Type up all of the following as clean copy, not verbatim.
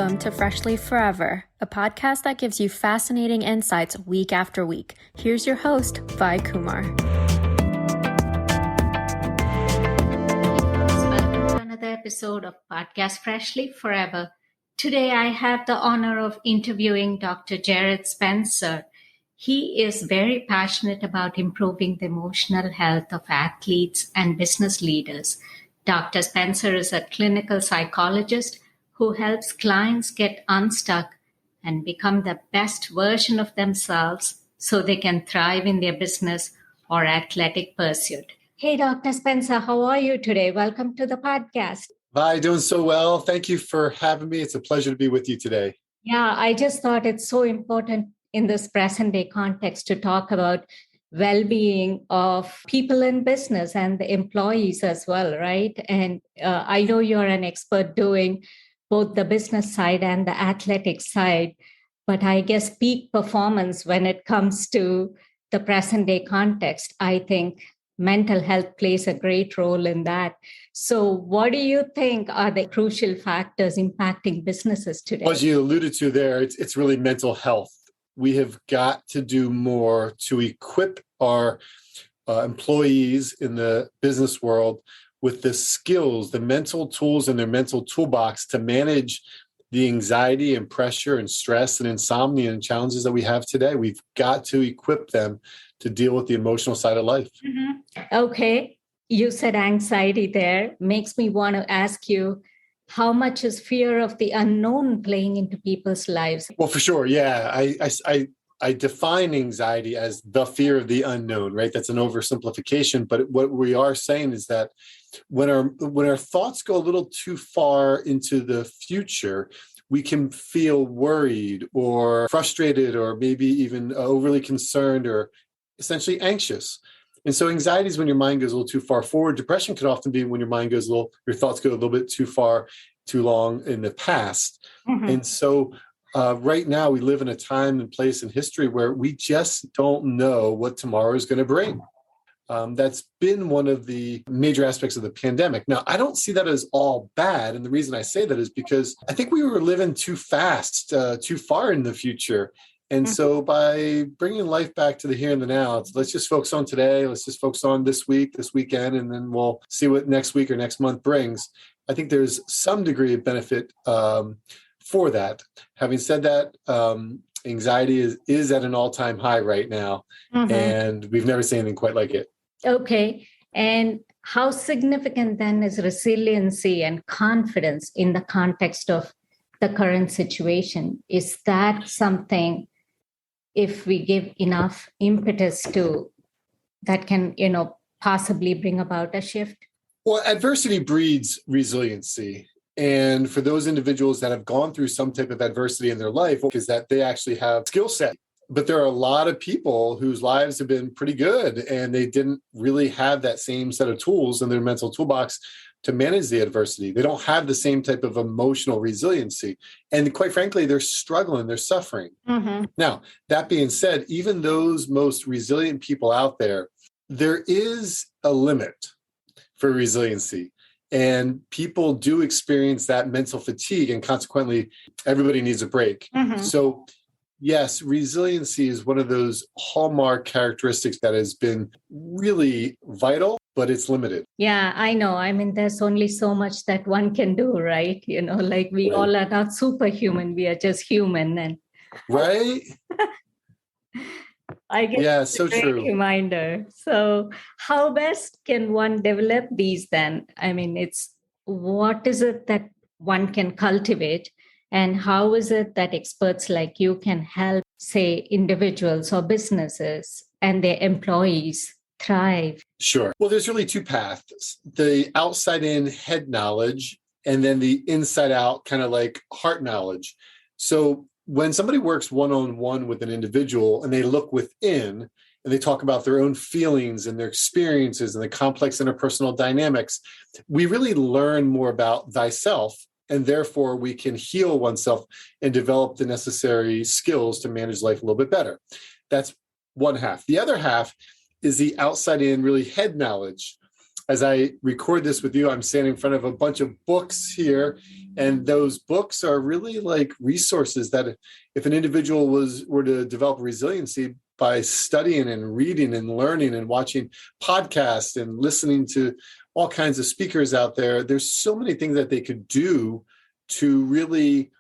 Welcome to Freshly Forever, a podcast that gives you fascinating insights week after week. Here's your host, Vi Kumar. Welcome to another episode of Podcast Freshly Forever. Today I have the honor of interviewing Dr. Jarrod Spencer. He is very passionate about improving the emotional health of athletes and business leaders. Dr. Spencer is a clinical psychologist who helps clients get unstuck and become the best version of themselves so they can thrive in their business or athletic pursuit. Hey, Dr. Spencer, how are you today? Welcome to the podcast. Hi, doing so well. Thank you for having me. It's a pleasure to be with you today. Yeah, I just thought it's so important in this present day context to talk about well-being of people in business and the employees as well, right? And I know you're an expert doing both the business side and the athletic side, but I guess peak performance when it comes to the present day context, I think mental health plays a great role in that. So what do you think are the crucial factors impacting businesses today? As you alluded to there, it's really mental health. We have got to do more to equip our employees in the business world with the skills, the mental tools in their mental toolbox to manage the anxiety and pressure and stress and insomnia and challenges that we have today. We've got to equip them to deal with the emotional side of life. Mm-hmm. Okay. You said anxiety there. Makes me want to ask you, how much is fear of the unknown playing into people's lives? Well, for sure. Yeah. I define anxiety as the fear of the unknown, right? That's an oversimplification. But what we are saying is that when our thoughts go a little too far into the future, we can feel worried or frustrated or maybe even overly concerned or essentially anxious. And so anxiety is when your mind goes a little too far forward. Depression could often be when your thoughts go a little bit too far, too long in the past. Mm-hmm. And so right now we live in a time and place in history where we just don't know what tomorrow is going to bring. That's been one of the major aspects of the pandemic. Now, I don't see that as all bad. And the reason I say that is because I think we were living too fast, too far in the future. And so by bringing life back to the here and the now, let's just focus on today. Let's just focus on this week, this weekend, and then we'll see what next week or next month brings. I think there's some degree of benefit for that. Having said that, anxiety is at an all-time high right now, and we've never seen anything quite like it. Okay. And how significant then is resiliency and confidence in the context of the current situation? Is that something, if we give enough impetus to, that can, possibly bring about a shift? Well, adversity breeds resiliency. And for those individuals that have gone through some type of adversity in their life, is that they actually have skill set. But there are a lot of people whose lives have been pretty good and they didn't really have that same set of tools in their mental toolbox to manage the adversity. They don't have the same type of emotional resiliency. And quite frankly, they're struggling, they're suffering. Mm-hmm. Now, that being said, even those most resilient people out there is a limit for resiliency. And people do experience that mental fatigue, and consequently, everybody needs a break. Mm-hmm. So, yes, resiliency is one of those hallmark characteristics that has been really vital, but it's limited. Yeah, I know. I mean, there's only so much that one can do, right? Like we all are not superhuman. We are just human. And right? I guess yeah, so true. Reminder. So how best can one develop these then? I mean, what is it that one can cultivate? And how is it that experts like you can help, say, individuals or businesses and their employees thrive? Sure. Well, there's really two paths: the outside in head knowledge, and then the inside out kind of like heart knowledge. So when somebody works one-on-one with an individual and they look within and they talk about their own feelings and their experiences and the complex interpersonal dynamics, we really learn more about thyself. And therefore, we can heal oneself and develop the necessary skills to manage life a little bit better. That's one half. The other half is the outside in, really head knowledge. as I record this with you, I'm standing in front of a bunch of books here. And those books are really like resources that if an individual were to develop resiliency by studying and reading and learning and watching podcasts and listening to all kinds of speakers out there, there's so many things that they could do to really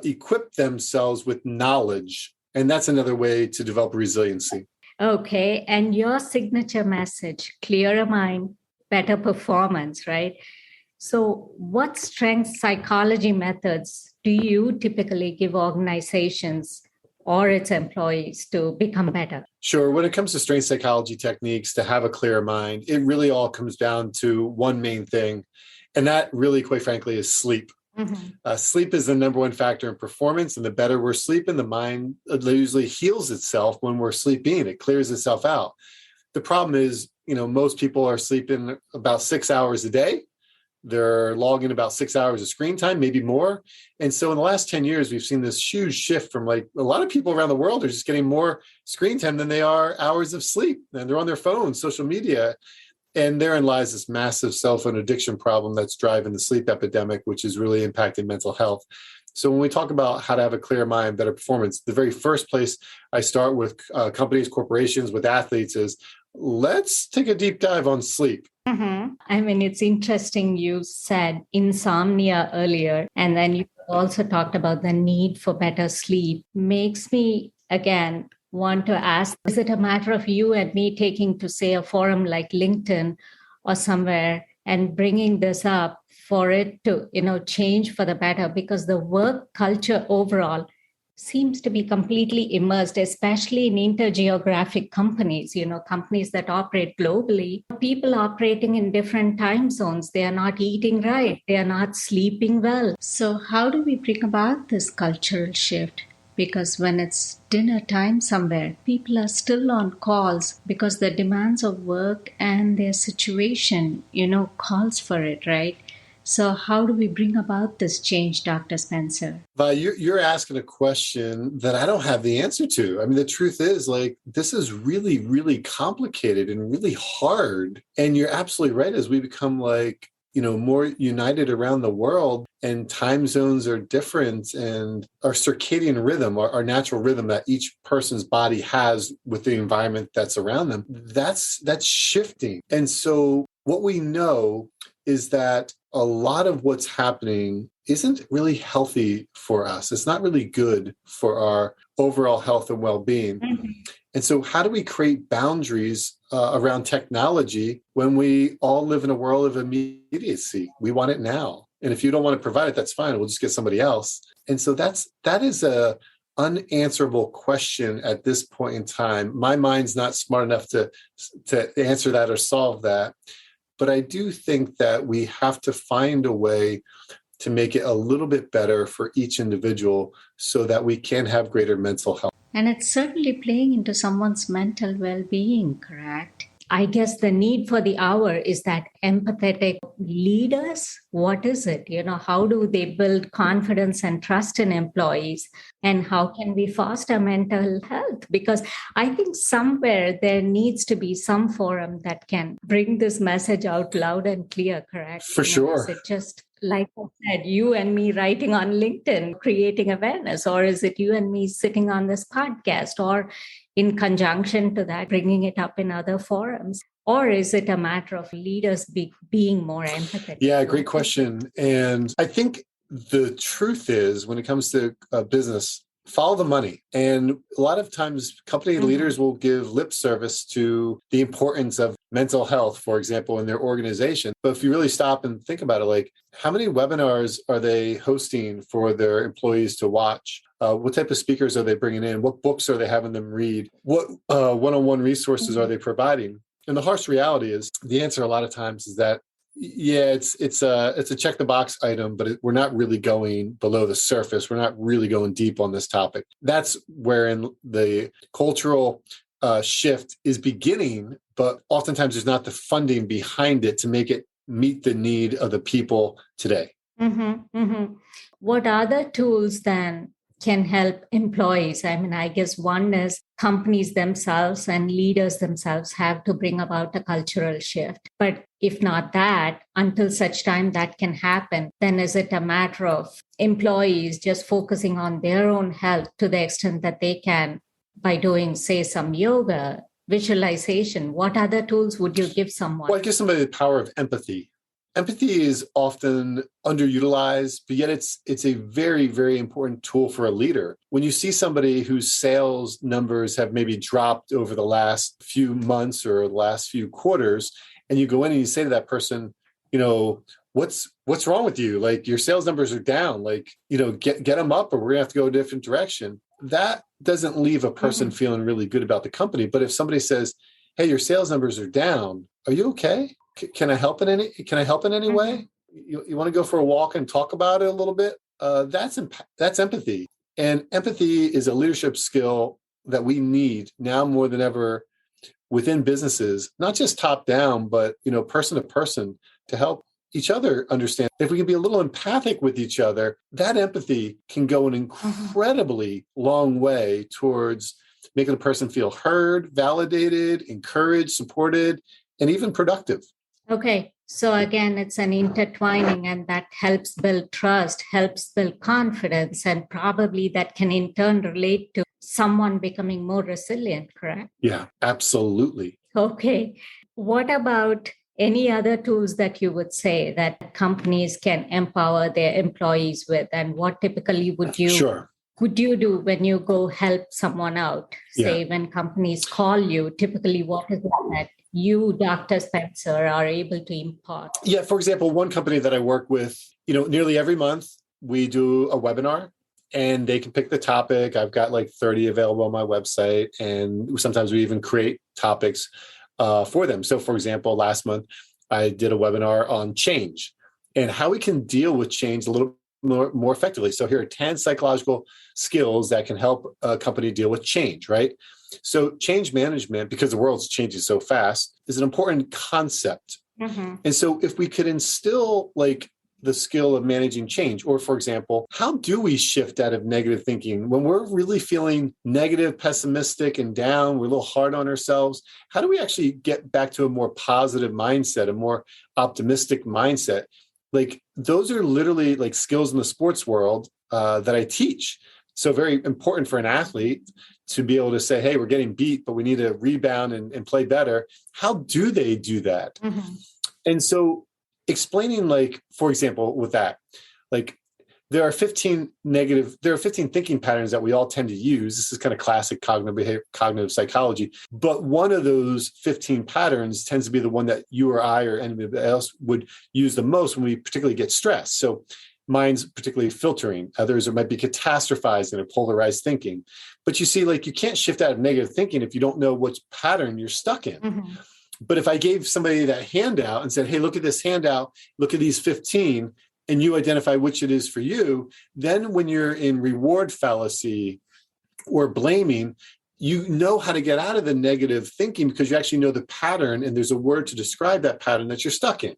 equip themselves with knowledge. And that's another way to develop resiliency. Okay. And your signature message, clearer mind, better performance, right? So what strength psychology methods do you typically give organizations or its employees to become better? Sure. When it comes to strength psychology techniques to have a clearer mind, it really all comes down to one main thing. And that really, quite frankly, is sleep. Mm-hmm. Sleep is the number one factor in performance. And the better we're sleeping, the mind usually heals itself when we're sleeping. It clears itself out. The problem is, most people are sleeping about 6 hours a day. They're logging about 6 hours of screen time, maybe more. And so in the last 10 years, we've seen this huge shift from like a lot of people around the world are just getting more screen time than they are hours of sleep. And they're on their phones, social media. And therein lies this massive cell phone addiction problem that's driving the sleep epidemic, which is really impacting mental health. So when we talk about how to have a clear mind, better performance, the very first place I start with companies, corporations, with athletes is let's take a deep dive on sleep. Mm-hmm. I mean, it's interesting you said insomnia earlier, and then you also talked about the need for better sleep. Makes me, again, want to ask, is it a matter of you and me taking to, say, a forum like LinkedIn or somewhere and bringing this up for it to, change for the better? Because the work culture overall seems to be completely immersed, especially in intergeographic companies, companies that operate globally. People operating in different time zones, they are not eating right, they are not sleeping well. So how do we bring about this cultural shift? Because when it's dinner time somewhere, people are still on calls because the demands of work and their situation, calls for it, right? So how do we bring about this change, Dr. Spencer? You're asking a question that I don't have the answer to. I mean, the truth is, this is really, really complicated and really hard. And you're absolutely right. As we become more united around the world and time zones are different and our circadian rhythm, our natural rhythm that each person's body has with the environment that's around them, that's shifting. And so what we know is that a lot of what's happening isn't really healthy for us. It's not really good for our overall health and well-being. Mm-hmm. And so how do we create boundaries around technology when we all live in a world of immediacy? We want it now. And if you don't want to provide it, that's fine. We'll just get somebody else. And so that is a unanswerable question at this point in time. My mind's not smart enough to answer that or solve that. But I do think that we have to find a way to make it a little bit better for each individual so that we can have greater mental health. And it's certainly playing into someone's mental well-being, correct? I guess the need for the hour is that empathetic leaders. What is it? How do they build confidence and trust in employees? And how can we foster mental health? Because I think somewhere there needs to be some forum that can bring this message out loud and clear, correct? For sure. Is it just, like I said, you and me writing on LinkedIn, creating awareness? Or is it you and me sitting on this podcast? Or in conjunction to that, bringing it up in other forums? Or is it a matter of leaders being more empathetic? Yeah, great question. And I think the truth is, when it comes to business, follow the money. And a lot of times company leaders will give lip service to the importance of mental health, for example, in their organization. But if you really stop and think about it, how many webinars are they hosting for their employees to watch? What type of speakers are they bringing in? What books are they having them read? What one-on-one resources are they providing? And the harsh reality is, the answer a lot of times is that, yeah, it's a check the box item, but we're not really going below the surface. We're not really going deep on this topic. That's wherein the cultural shift is beginning, but oftentimes there's not the funding behind it to make it meet the need of the people today. Mm-hmm, mm-hmm. What other tools then can help employees? I mean, I guess one is companies themselves and leaders themselves have to bring about a cultural shift. But if not that, until such time that can happen, then is it a matter of employees just focusing on their own health to the extent that they can by doing, say, some yoga, visualization? What other tools would you give someone? Well, I give somebody the power of empathy. Empathy is often underutilized, but yet it's a very, very important tool for a leader. When you see somebody whose sales numbers have maybe dropped over the last few months or the last few quarters, and you go in and you say to that person, what's wrong with you? Like, your sales numbers are down. Like, get them up, or we're gonna have to go a different direction. That doesn't leave a person feeling really good about the company. But if somebody says, hey, your sales numbers are down, are you okay? Can I help in any way? You want to go for a walk and talk about it a little bit? That's empathy. And empathy is a leadership skill that we need now more than ever within businesses, not just top down, but person to person, to help each other understand. If we can be a little empathic with each other, that empathy can go an incredibly long way towards making a person feel heard, validated, encouraged, supported, and even productive. Okay. So again, it's an intertwining, and that helps build trust, helps build confidence, and probably that can in turn relate to someone becoming more resilient, correct? Yeah, absolutely. Okay. What about any other tools that you would say that companies can empower their employees with? And what typically would you do when you go help someone out? Say, when companies call you, typically what is it that you, Dr. Spencer, are able to impart? Yeah, for example, one company that I work with, nearly every month we do a webinar, and they can pick the topic. I've got like 30 available on my website, and sometimes we even create topics for them. So for example, last month I did a webinar on change and how we can deal with change a little more effectively. So here are 10 psychological skills that can help a company deal with change, right? So change management, because the world's changing so fast, is an important concept. And so if we could instill like the skill of managing change, or for example, how do we shift out of negative thinking when we're really feeling negative, pessimistic, and down, we're a little hard on ourselves? How do we actually get back to a more positive mindset, a more optimistic mindset? Like, those are literally like skills in the sports world that I teach. So very important for an athlete to be able to say, hey, we're getting beat, but we need to rebound and play better. How do they do that? And so explaining, like, for example, with that, like, there are 15 thinking patterns that we all tend to use. This is kind of classic cognitive psychology. But one of those 15 patterns tends to be the one that you or I or anybody else would use the most when we particularly get stressed. So mine's particularly filtering. Others might be catastrophizing or polarized thinking. But you see, like, you can't shift out of negative thinking if you don't know which pattern you're stuck in. But if I gave somebody that handout and said, hey, look at this handout, look at these 15, and you identify which it is for you, then when you're in reward fallacy or blaming, you know how to get out of the negative thinking because you actually know the pattern, and there's a word to describe that pattern that you're stuck in.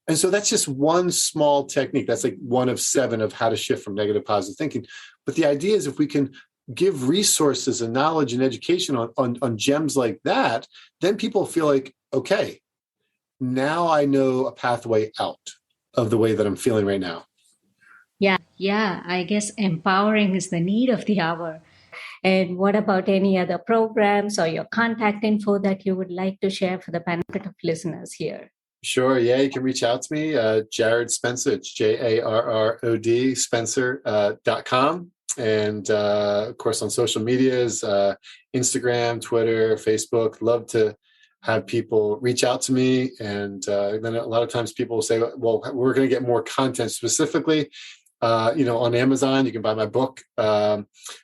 And so that's just one small technique. That's like one of 7 of how to shift from negative to positive thinking. But the idea is, if we can give resources and knowledge and education on gems like that, then people feel like, okay, now I know a pathway out of the way that I'm feeling right now. Yeah. I guess empowering is the need of the hour. And what about any other programs or your contact info that you would like to share for the benefit of listeners here? Sure. Yeah, you can reach out to me, Jarrod Spencer. It's Jarrod Spencer.com. And of course, on social medias, Instagram, Twitter, Facebook. Love to have people reach out to me. And then a lot of times people will say, well, we're going to get more content specifically. On Amazon, you can buy my book,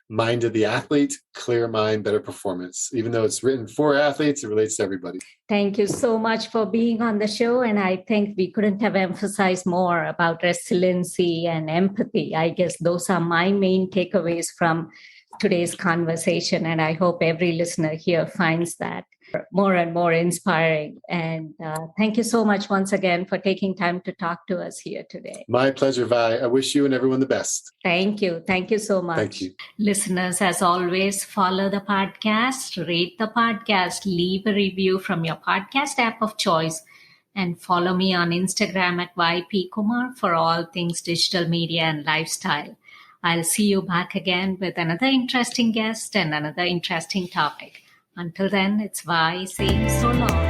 Mind of the Athlete, Clear Mind, Better Performance. Even though it's written for athletes, it relates to everybody. Thank you so much for being on the show. And I think we couldn't have emphasized more about resiliency and empathy. I guess those are my main takeaways from today's conversation. And I hope every listener here finds that. more and more inspiring. And thank you so much once again for taking time to talk to us here today. My pleasure, Vi. I wish you and everyone the best. Thank you. Thank you so much. Thank you. Listeners, as always, follow the podcast, rate the podcast, leave a review from your podcast app of choice, and follow me on Instagram at YP for all things digital media and lifestyle. I'll see you back again with another interesting guest and another interesting topic. Until then, it's Vi saying so long.